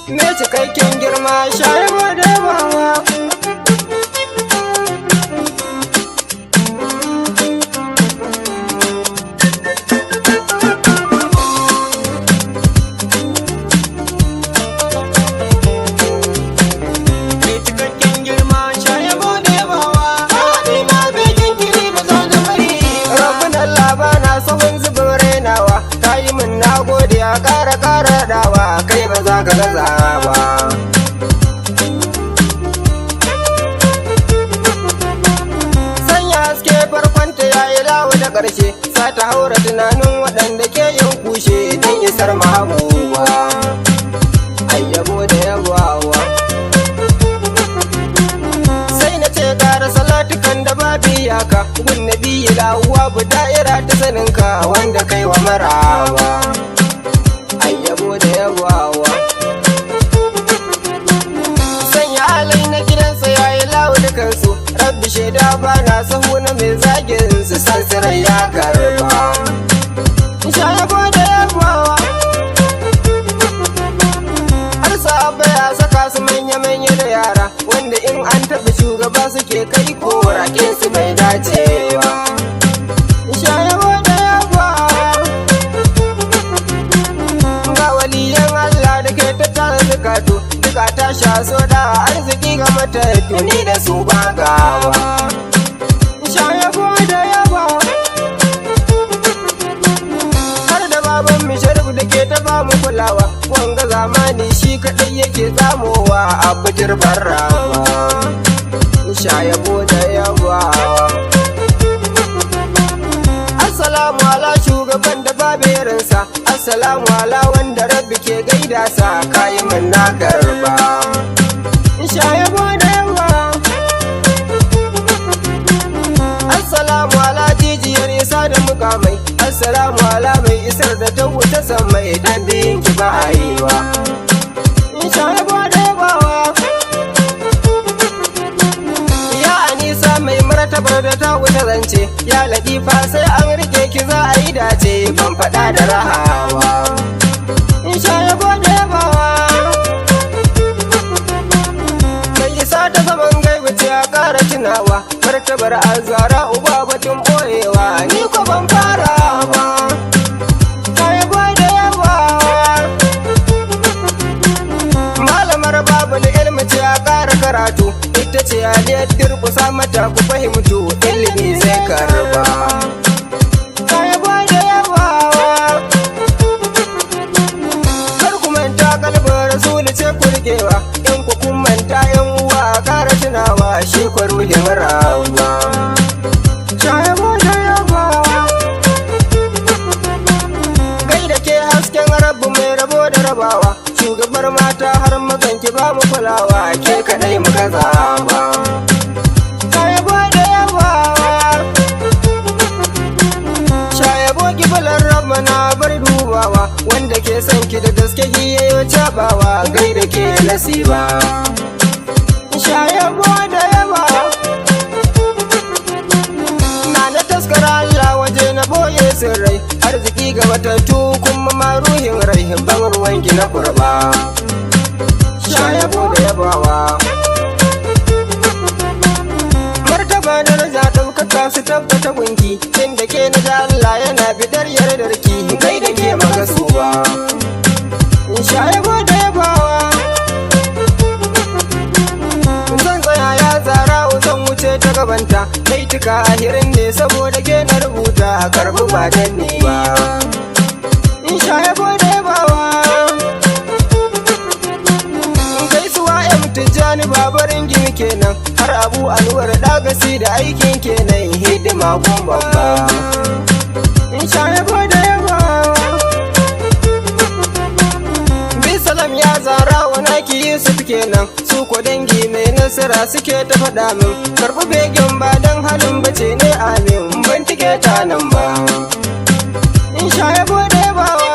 me cikakken girma shayarwa da yabawa. Ƙara dawa kai ba za ka gaza ba. Sanya haske farkonta ya yi lawa da ƙarshe, sa ta haura tunanin waɗanda ke yin kushe don isar mahabuwa. Ayyabo da yabawa. Sai na ce ƙara salatukan da babu iyaka, gun nabi lahuwa bu da'ira ta saninka wanda kai wa maraba. Ayyabo da yabawa. Sanya halai na gidansa ya yi lawo dukansu, rabbi shaida ba na sahu na mai zagin su sansirai ya karba. Shayabo da yabawa. Har sahaba ya saka su manya-manya da yara, wanda in an taɓa shugaba suke kai ko raƙin su bai dace ba. Shayabo da yabawa. Zukatu duka ta sha so da arziki ga matattu ni da su ba gawa. Shayabo da yaba. Har da baban mi sharif da ke ta ba mu kulawa, wanga zamani shi kaɗai yake zamowa a bujir barrawa. Shayabo da yaba. Assalamu ala shugaban da babu irinsa, assalamu ala wanda rabbi ke gaida sa, kayi min na karba. Shayabo da yawa. Assalamu ala jijiyar isa da mukamai, assalamu ala mai isar da ta wuta samai, dan biyin ki ba a yi wa. Shayabo da yabawa. Ya anisa mai martabar da ta wuta zance, ya latifa sai an rike ki za a yi dace, ban faɗa da rahawa. Shayabo da yabawa. Mai isa ta zaman gaibu ce a ƙara tunawa, martabar azara uba batun boyewa, ni ko ban fara ba. Shayabo da yabawa. Malamar babul ilmi ce a ƙara karatu, ita ce aliyar durkusa mata ku fahimtu, ilimi sai karba. Shayabo da yabawa. Kar ku manta kalbar rasulu ce ku rigewa, in ku kun manta yan uwa ƙara tunawa, shi ku ruhin rawa. Shayabo da yabawa. Gai da ke hasken rabu mai rabo da rabawa, shugabar mata har mazan ki ba mu kulawa, ke kaɗai muka zaba. Shayabo da yabawa. Shayabo kibalar rabba na bar dubawa, wanda ke son ki da gaske hiyayo cabawa, gai da ke nasiba. Shayabo da yabawa. Na taskara Allah waje na boye sirrai, arziki ga matattu kuma ma ruhin rai, ban ruwan ki na kurba. Shayabo da yabawa. Martaba daraja ɗaukaka su tabbata gunki, inda ke na da Allah yana bidar yardarki, kai da ke magasuwa. Shayabo da yabawa. Zan tsaya ya zara zan wuce ta gabanta, baituka ahirin ne saboda ke na rubuta, karbu ba dan ni ba. Shayabo da yabawa. Gaisuwa ya mutujani babarin gini kenan, har abu alwar dagasi da aikin kenan, hidima kun babba. Shayabo da yabawa. Bisalam ya zara wana ki Yusuf kenan, su ko dangi mai nasara suke ta faɗa min, karɓi begen ba don halin bace ne amin, ban tike ta nan ba. Shayabo da yabawa.